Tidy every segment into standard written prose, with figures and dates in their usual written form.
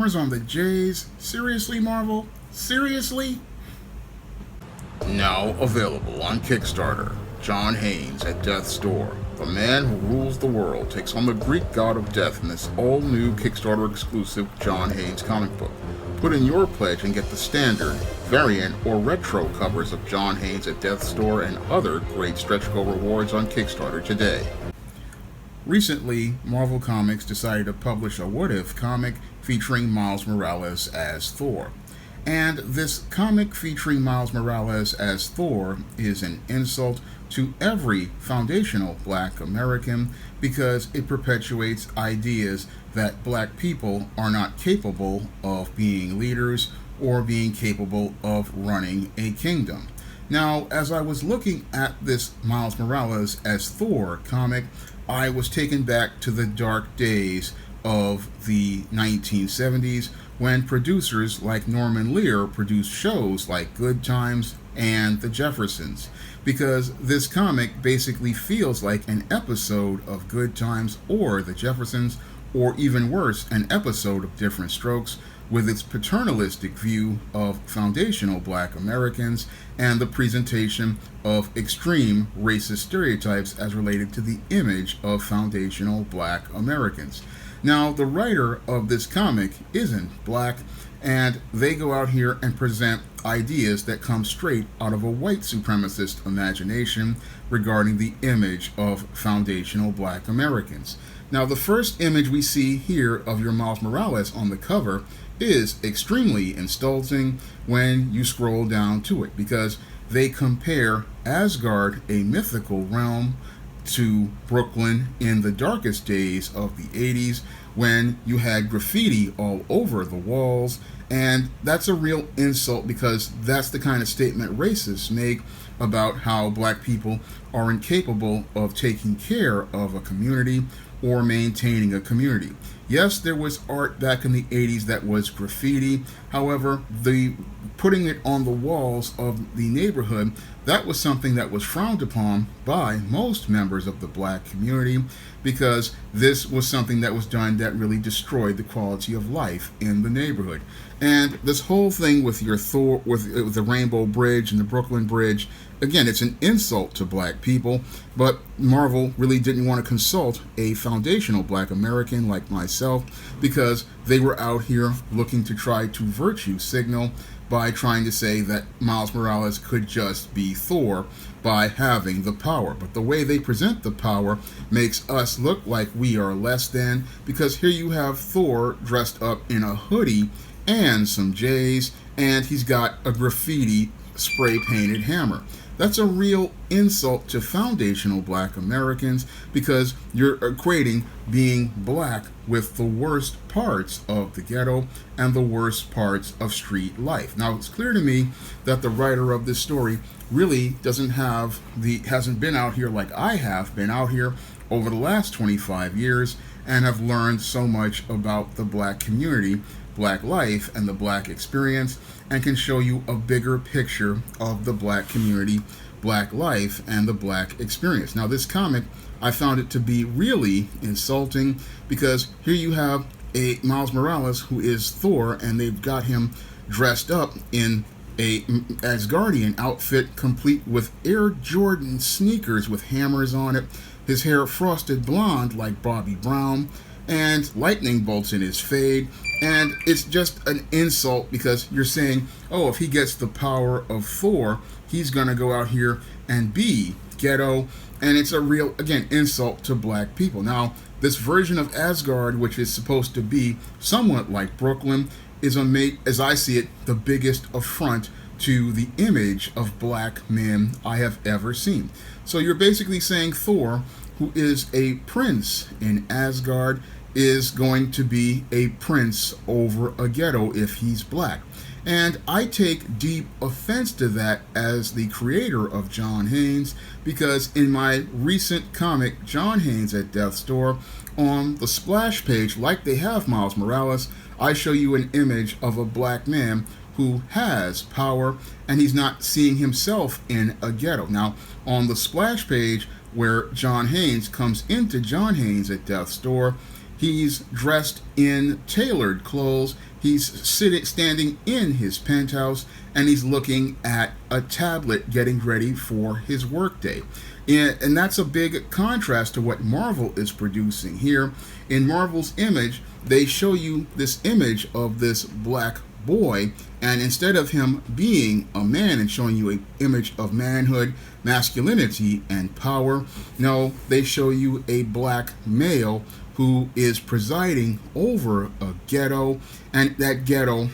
hammers on the J's? Seriously, Marvel? Seriously? Now available on Kickstarter, John Haynes at Death's Door. The man who rules the world takes on the Greek god of death in this all-new Kickstarter exclusive John Haynes comic book. Put in your pledge and get the standard, variant, or retro covers of John Haynes at Death's Door and other great stretch goal rewards on Kickstarter today. Recently, Marvel Comics decided to publish a What If comic featuring Miles Morales as Thor. And this comic featuring Miles Morales as Thor is an insult to every foundational Black American because it perpetuates ideas that Black people are not capable of being leaders or being capable of running a kingdom. Now, as I was looking at this Miles Morales as Thor comic, I was taken back to the dark days of the 1970s when producers like Norman Lear produced shows like Good Times and The Jeffersons, because this comic basically feels like an episode of Good Times or The Jeffersons, or even worse, an episode of Different Strokes, with its paternalistic view of foundational Black Americans and the presentation of extreme racist stereotypes as related to the image of foundational Black Americans. Now, the writer of this comic isn't Black, and they go out here and present ideas that come straight out of a white supremacist imagination regarding the image of foundational Black Americans. Now, the first image we see here of your Miles Morales on the cover is extremely insulting when you scroll down to it, because they compare Asgard, a mythical realm, to Brooklyn in the darkest days of the 80s when you had graffiti all over the walls. And that's a real insult, because that's the kind of statement racists make about how Black people are incapable of taking care of a community or maintaining a community. Yes, there was art back in the 80s that was graffiti. However, the putting it on the walls of the neighborhood, that was something that was frowned upon by most members of the Black community, because this was something that was done that really destroyed the quality of life in the neighborhood. And this whole thing with your Thor, with the Rainbow Bridge and the Brooklyn Bridge, again, it's an insult to Black people, but Marvel really didn't want to consult a foundational Black American like myself, because they were out here looking to try to virtue signal by trying to say that Miles Morales could just be Thor by having the power. But the way they present the power makes us look like we are less than, because here you have Thor dressed up in a hoodie and some J's, and he's got a graffiti spray-painted hammer. That's a real insult to foundational Black Americans, because you're equating being Black with the worst parts of the ghetto and the worst parts of street life. Now, it's clear to me that the writer of this story really hasn't been out here like I have been out here over the last 25 years and have learned so much about the Black community, Black life, and the Black experience, and can show you a bigger picture of the Black community, Black life, and the Black experience. Now, this comic, I found it to be really insulting, because here you have a Miles Morales who is Thor, and they've got him dressed up in a Asgardian outfit complete with Air Jordan sneakers with hammers on it, his hair frosted blonde like Bobby Brown, and lightning bolts in his fade. And it's just an insult, because you're saying, oh, if he gets the power of Thor, he's going to go out here and be ghetto. And it's a real, again, insult to Black people. Now, this version of Asgard, which is supposed to be somewhat like Brooklyn, is, as I see it, the biggest affront to the image of Black men I have ever seen. So you're basically saying Thor, who is a prince in Asgard, is going to be a prince over a ghetto if he's Black. And I take deep offense to that as the creator of John Haynes, because in my recent comic, John Haynes at Death's Door, on the splash page, like they have Miles Morales, I show you an image of a Black man who has power, and he's not seeing himself in a ghetto. Now, on the splash page where John Haynes comes into John Haynes at Death's Door, He's dressed in tailored clothes. He's standing in his penthouse, and he's looking at a tablet getting ready for his workday. And that's a big contrast to what Marvel is producing here. In Marvel's image, they show you this image of this black boy, and instead of him being a man and showing you an image of manhood, masculinity, and power, no, they show you a black male who is presiding over a ghetto, and that ghetto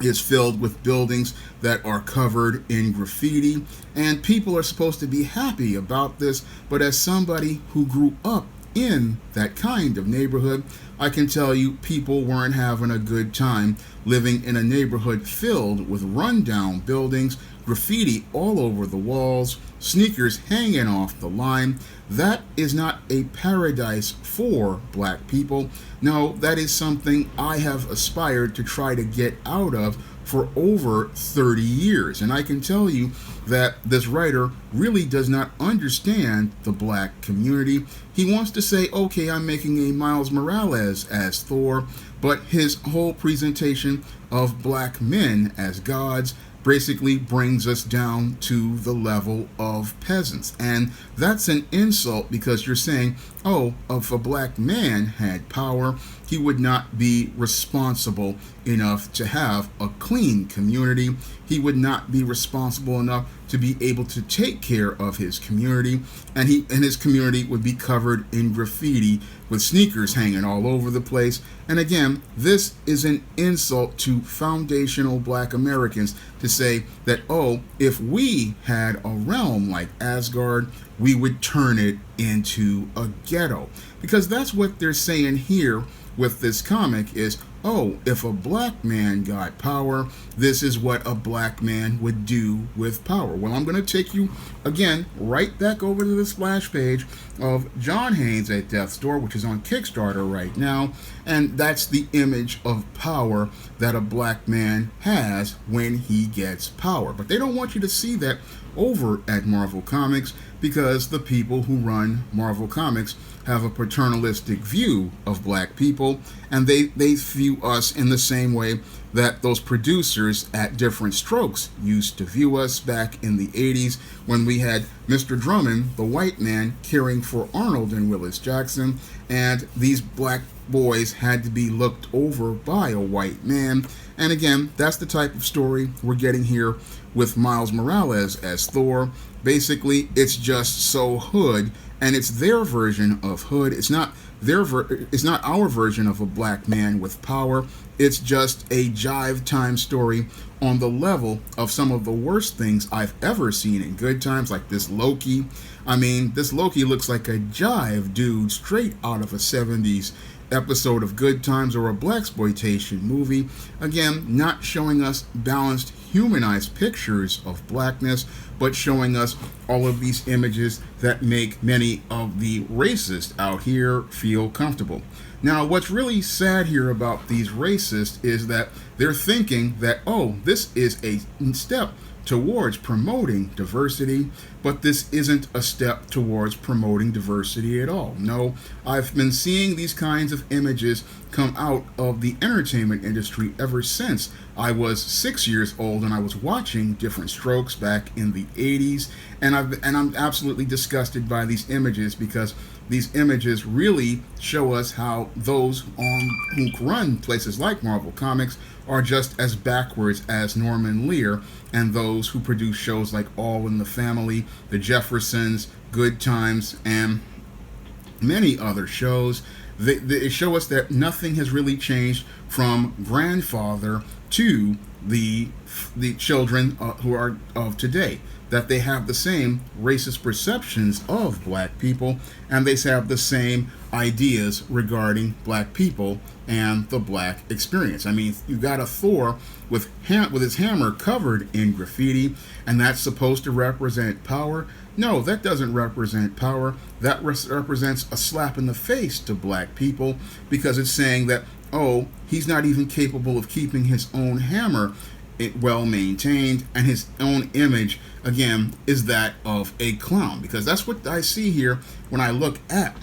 is filled with buildings that are covered in graffiti, and people are supposed to be happy about this, but as somebody who grew up in that kind of neighborhood, I can tell you people weren't having a good time living in a neighborhood filled with rundown buildings, graffiti all over the walls, sneakers hanging off the line. That is not a paradise for black people. No, that is something I have aspired to try to get out of for over 30 years. And I can tell you that this writer really does not understand the black community. He wants to say, okay, I'm making a Miles Morales as Thor, but his whole presentation of black men as gods basically brings us down to the level of peasants. And that's an insult, because you're saying, oh, if a black man had power, he would not be responsible enough to have a clean community. He would not be responsible enough to be able to take care of his community, and his community would be covered in graffiti with sneakers hanging all over the place. And again, this is an insult to foundational black Americans to say that, oh, if we had a realm like Asgard, we would turn it into a ghetto. Because that's what they're saying here with this comic is, oh, if a black man got power, this is what a black man would do with power. Well, I'm going to take you, again, right back over to the splash page of John Haynes at Death's Door, which is on Kickstarter right now, and that's the image of power that a black man has when he gets power. But they don't want you to see that over at Marvel Comics, because the people who run Marvel Comics have a paternalistic view of black people, and they view us in the same way that those producers at Different Strokes used to view us back in the 80s when we had Mr. Drummond, the white man, caring for Arnold and Willis Jackson, and these black boys had to be looked over by a white man. And again, that's the type of story we're getting here with Miles Morales as Thor. Basically, it's just so hood, and it's their version of hood. It's not it's not our version of a black man with power. It's just a jive time story on the level of some of the worst things I've ever seen in Good Times, like this Loki. I mean, this Loki looks like a jive dude straight out of a 70s episode of Good Times or a blaxploitation movie. Again, not showing us balanced, humanized pictures of blackness, but showing us all of these images that make many of the racists out here feel comfortable. Now, what's really sad here about these racists is that they're thinking that, oh, this is a step towards promoting diversity, but this isn't a step towards promoting diversity at all. No, I've been seeing these kinds of images come out of the entertainment industry ever since I was 6 years old and I was watching Different Strokes back in the 80s, and I'm absolutely disgusted by these images, because these images really show us how those who run places like Marvel Comics are just as backwards as Norman Lear and those who produce shows like All in the Family, The Jeffersons, Good Times, and many other shows. They show us that nothing has really changed from grandfather to the children who are of today, that they have the same racist perceptions of black people, and they have the same ideas regarding black people and the black experience. I mean, you got a Thor with his hammer covered in graffiti, and that's supposed to represent power. No, that doesn't represent power. That represents a slap in the face to black people, because it's saying that, oh, he's not even capable of keeping his own hammer well maintained, and his own image, again, is that of a clown. Because that's what I see here when I look at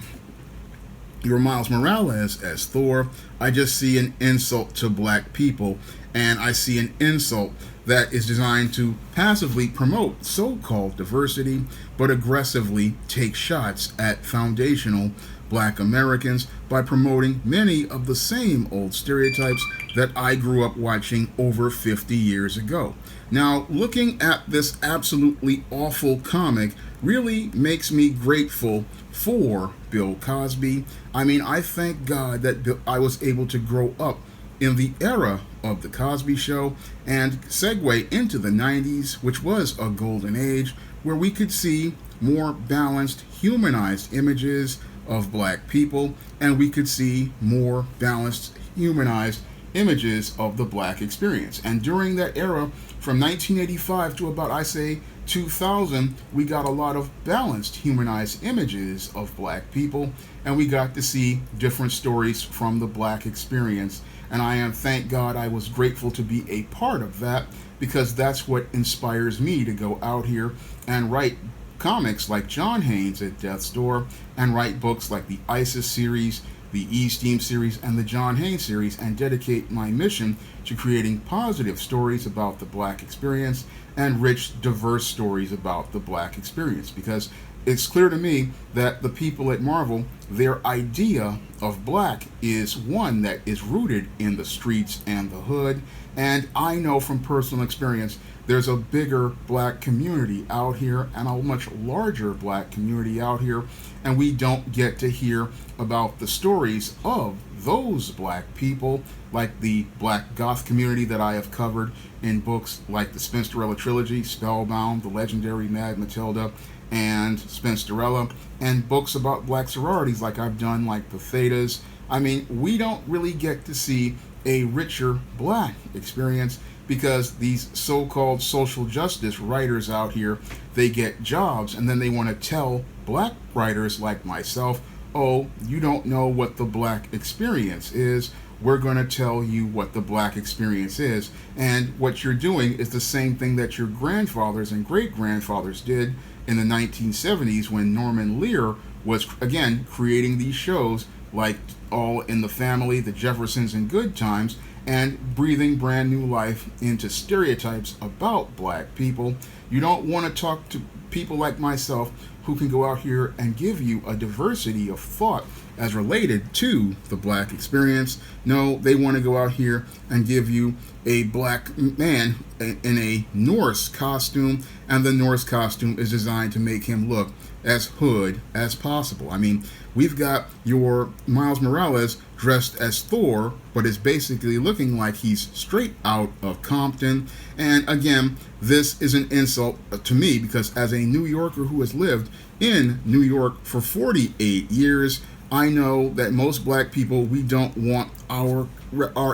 your Miles Morales as Thor, I just see an insult to black people, and I see an insult that is designed to passively promote so-called diversity, but aggressively take shots at foundational black Americans by promoting many of the same old stereotypes that I grew up watching over 50 years ago. Now, looking at this absolutely awful comic really makes me grateful for Bill Cosby. I mean, I thank God that I was able to grow up in the era of the Cosby Show and segue into the 90s, which was a golden age where we could see more balanced, humanized images of black people, and we could see more balanced, humanized images of the black experience. And during that era, from 1985 to about, I say, 2000, we got a lot of balanced, humanized images of black people, and we got to see different stories from the black experience. And I am, thank God, I was grateful to be a part of that, because that's what inspires me to go out here and write comics like John Haynes at Death's Door, and write books like the ISIS series, the E-Steam series, and the John Haynes series, and dedicate my mission to creating positive stories about the black experience and rich, diverse stories about the black experience. Because it's clear to me that the people at Marvel, their idea of black is one that is rooted in the streets and the hood. And I know from personal experience, there's a bigger black community out here and a much larger black community out here, and we don't get to hear about the stories of those black people, like the black goth community that I have covered in books like the Spinsterella trilogy, Spellbound, the legendary Mad Matilda, and Spinsterella, and books about black sororities like I've done, like the Thetas. I mean, we don't really get to see a richer black experience, because these so-called social justice writers out here, they get jobs and then they want to tell black writers like myself, oh, you don't know what the black experience is. We're going to tell you what the black experience is. And what you're doing is the same thing that your grandfathers and great-grandfathers did in the 1970s when Norman Lear was, again, creating these shows like All in the Family, The Jeffersons, and Good Times, and breathing brand new life into stereotypes about black people. You don't want to talk to people like myself who can go out here and give you a diversity of thought as related to the black experience. No, they want to go out here and give you a black man in a Norse costume, and the Norse costume is designed to make him look as hood as possible. I mean, we've got your Miles Morales dressed as Thor, but is basically looking like he's straight out of Compton. And again, this is an insult to me, because as a New Yorker who has lived in New York for 48 years, I know that most black people, we don't want our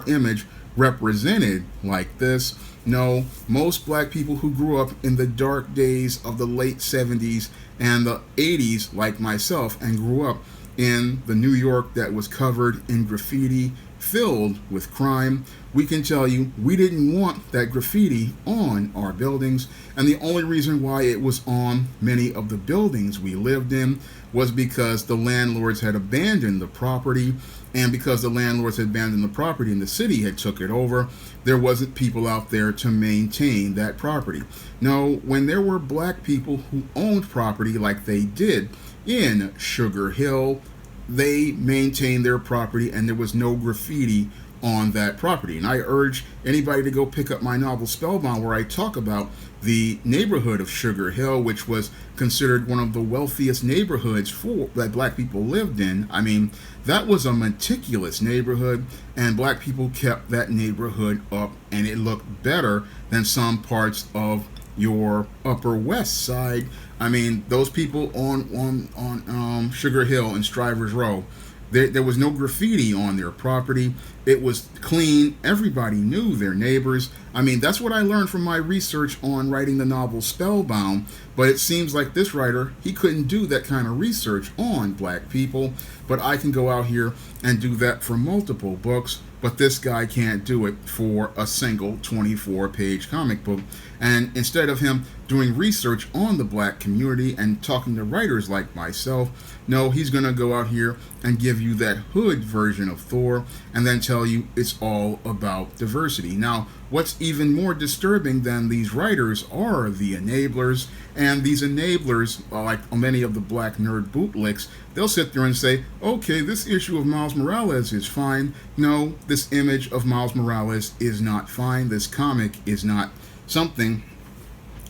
image represented like this. No, most black people who grew up in the dark days of the late 70s and the 80s, like myself, and grew up in the New York that was covered in graffiti, filled with crime, we can tell you we didn't want that graffiti on our buildings. And the only reason why it was on many of the buildings we lived in was because the landlords had abandoned the property. And because the landlords had abandoned the property and the city had took it over, there wasn't people out there to maintain that property. No, when there were black people who owned property like they did in Sugar Hill, they maintained their property and there was no graffiti on that property. And I urge anybody to go pick up my novel Spellbound, where I talk about the neighborhood of Sugar Hill, which was considered one of the wealthiest neighborhoods that black people lived in. I mean, that was a meticulous neighborhood, and black people kept that neighborhood up, and it looked better than some parts of your Upper West Side. I mean, those people on Sugar Hill and Strivers Row, there was no graffiti on their property. It was clean. Everybody knew their neighbors. I mean, that's what I learned from my research on writing the novel Spellbound. But it seems like this writer, he couldn't do that kind of research on black people. But I can go out here and do that for multiple books. But this guy can't do it for a single 24-page comic book. And instead of him doing research on the black community and talking to writers like myself, no, he's going to go out here and give you that hood version of Thor and then tell you it's all about diversity. Now, what's even more disturbing than these writers are the enablers, and these enablers, like many of the black nerd bootlicks, they'll sit there and say, okay, this issue of Miles Morales is fine. No, this image of Miles Morales is not fine. This comic is not something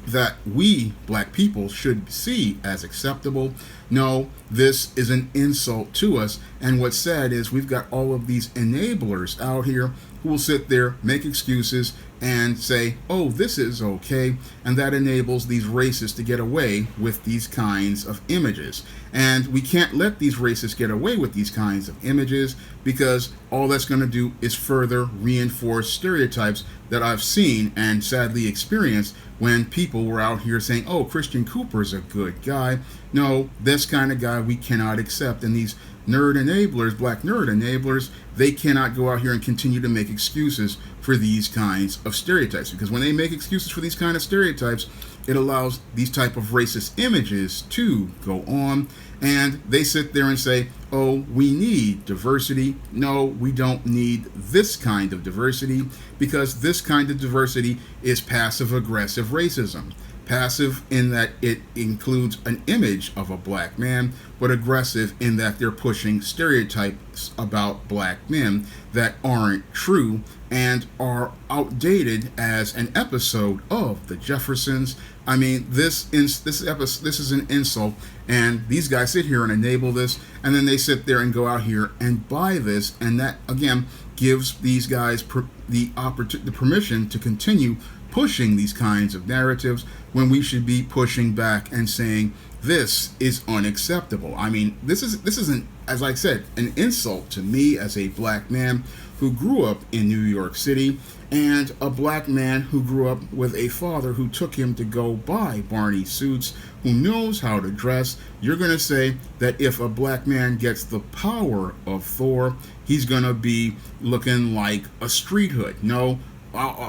that we black people should see as acceptable. No, this is an insult to us. And what's sad is we've got all of these enablers out here who will sit there, make excuses, and say, oh, this is okay. And that enables these racists to get away with these kinds of images. And we can't let these racists get away with these kinds of images, because all that's going to do is further reinforce stereotypes that I've seen and sadly experienced when people were out here saying, oh, Christian Cooper's a good guy. No, this kind of guy we cannot accept. And these nerd enablers, black nerd enablers, they cannot go out here and continue to make excuses for these kinds of stereotypes, because when they make excuses for these kind of stereotypes, it allows these type of racist images to go on, and they sit there and say, oh, we need diversity. No, we don't need this kind of diversity, because this kind of diversity is passive-aggressive racism. Passive in that it includes an image of a black man, but aggressive in that they're pushing stereotypes about black men that aren't true and are outdated as an episode of the Jeffersons. I mean, this is an insult, and these guys sit here and enable this, and then they sit there and go out here and buy this, and that again gives these guys the permission to continue pushing these kinds of narratives when we should be pushing back and saying this is unacceptable. I mean, this isn't, as I said, an insult to me as a black man who grew up in New York City, and a black man who grew up with a father who took him to go buy Barney suits, who knows how to dress. You're going to say that if a black man gets the power of Thor, he's going to be looking like a street hood. No,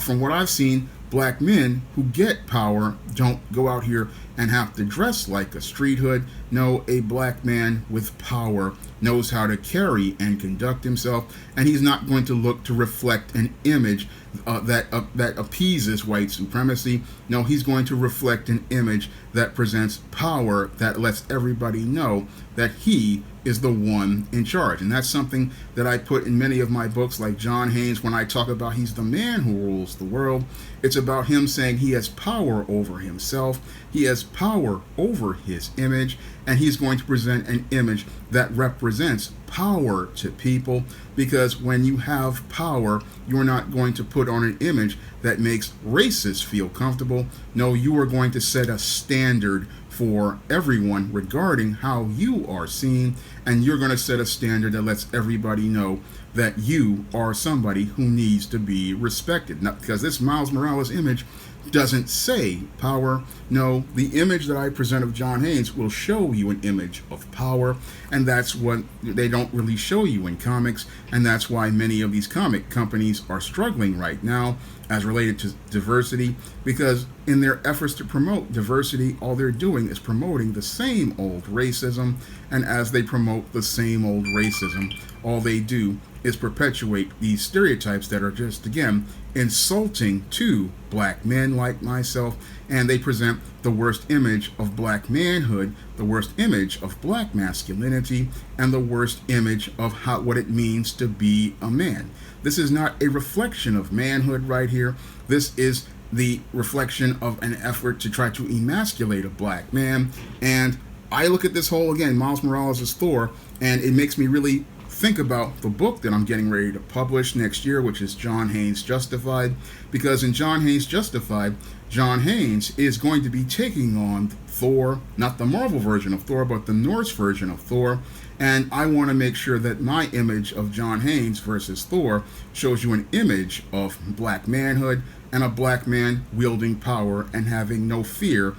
from what I've seen, black men who get power don't go out here and have to dress like a street hood. No, a black man with power knows how to carry and conduct himself, and he's not going to look to reflect an image that appeases white supremacy. No, he's going to reflect an image that presents power, that lets everybody know that he is the one in charge. And that's something that I put in many of my books, like John Haynes, when I talk about he's the man who rules the world. It's about him saying he has power over himself, he has power over his image, and he's going to present an image that represents power to people, because when you have power, you're not going to put on an image that makes racists feel comfortable. No, you are going to set a standard for everyone regarding how you are seen, and you're going to set a standard that lets everybody know that you are somebody who needs to be respected. Not because this Miles Morales image doesn't say power. No, the image that I present of John Haynes will show you an image of power, and that's what they don't really show you in comics, and that's why many of these comic companies are struggling right now as related to diversity, because in their efforts to promote diversity, all they're doing is promoting the same old racism, and as they promote the same old racism, all they do is perpetuate these stereotypes that are just, again, insulting to black men like myself, and they present the worst image of black manhood, the worst image of black masculinity, and the worst image of what it means to be a man. This is not a reflection of manhood right here. This is the reflection of an effort to try to emasculate a black man. And I look at this whole, again, Miles Morales as Thor, and it makes me really think about the book that I'm getting ready to publish next year, which is John Haynes Justified, because in John Haynes Justified, John Haynes is going to be taking on Thor, not the Marvel version of Thor, but the Norse version of Thor, and I want to make sure that my image of John Haynes versus Thor shows you an image of black manhood and a black man wielding power and having no fear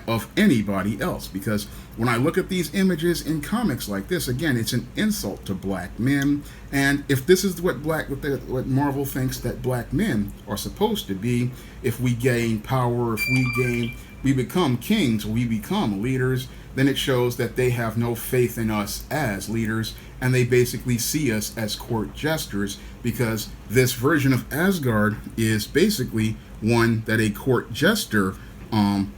of anybody else. Because when I look at these images in comics like this, again, it's an insult to black men, And if this is what Marvel thinks that black men are supposed to be, if we gain power, we become kings, we become leaders, then it shows that they have no faith in us as leaders, and they basically see us as court jesters, because this version of Asgard is basically one that a court jester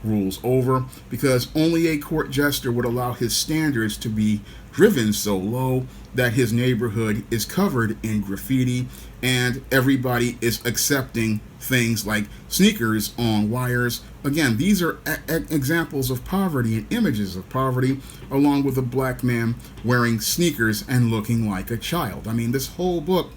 rules over, because only a court jester would allow his standards to be driven so low that his neighborhood is covered in graffiti and everybody is accepting things like sneakers on wires. Again, these are examples of poverty and images of poverty, along with a black man wearing sneakers and looking like a child. I mean, this whole book,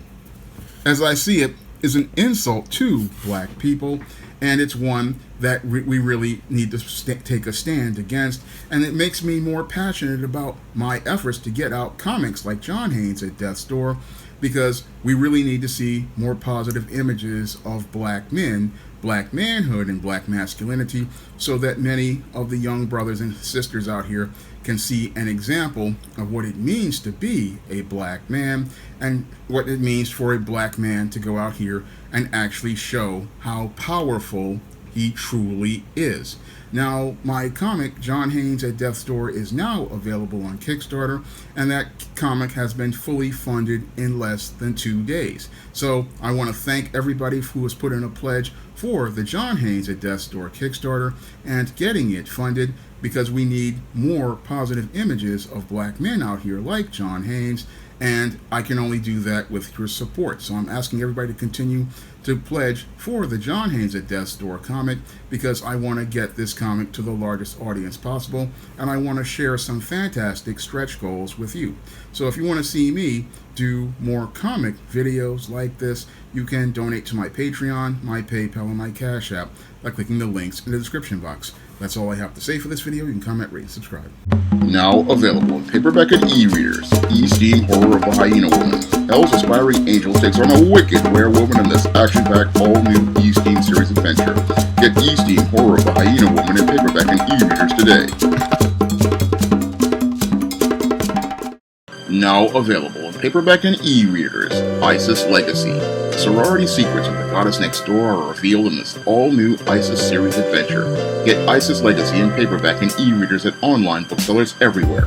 as I see it, is an insult to black people, and it's one that we really need to take a stand against. And it makes me more passionate about my efforts to get out comics like John Haynes at Death's Door, because we really need to see more positive images of black men, black manhood, and black masculinity, so that many of the young brothers and sisters out here can see an example of what it means to be a black man, and what it means for a black man to go out here and actually show how powerful he truly is. Now, my comic, John Haynes at Death's Door, is now available on Kickstarter, and that comic has been fully funded in less than 2 days. So I want to thank everybody who has put in a pledge for the John Haynes at Death's Door Kickstarter and getting it funded, because we need more positive images of black men out here like John Haynes, and I can only do that with your support. So I'm asking everybody to continue to pledge for the John Haynes at Death's Door comic, because I want to get this comic to the largest audience possible, and I want to share some fantastic stretch goals with you. So if you want to see me do more comic videos like this, you can donate to my Patreon, my PayPal, and my Cash App by clicking the links in the description box. That's all I have to say for this video. You can comment, rate, and subscribe. Now available in paperback and e-readers, E-Steam Horror of the Hyena Woman. Hell's aspiring angel takes on a wicked werewolf in this action-packed all-new E-Steam series adventure. Get E-Steam Horror of the Hyena Woman in paperback and e-readers today. Now available in paperback and e-readers, Isis Legacy. The sorority secrets of the goddess next door are revealed in this all-new Isis series adventure. Get Isis Legacy in paperback and e-readers at online booksellers everywhere.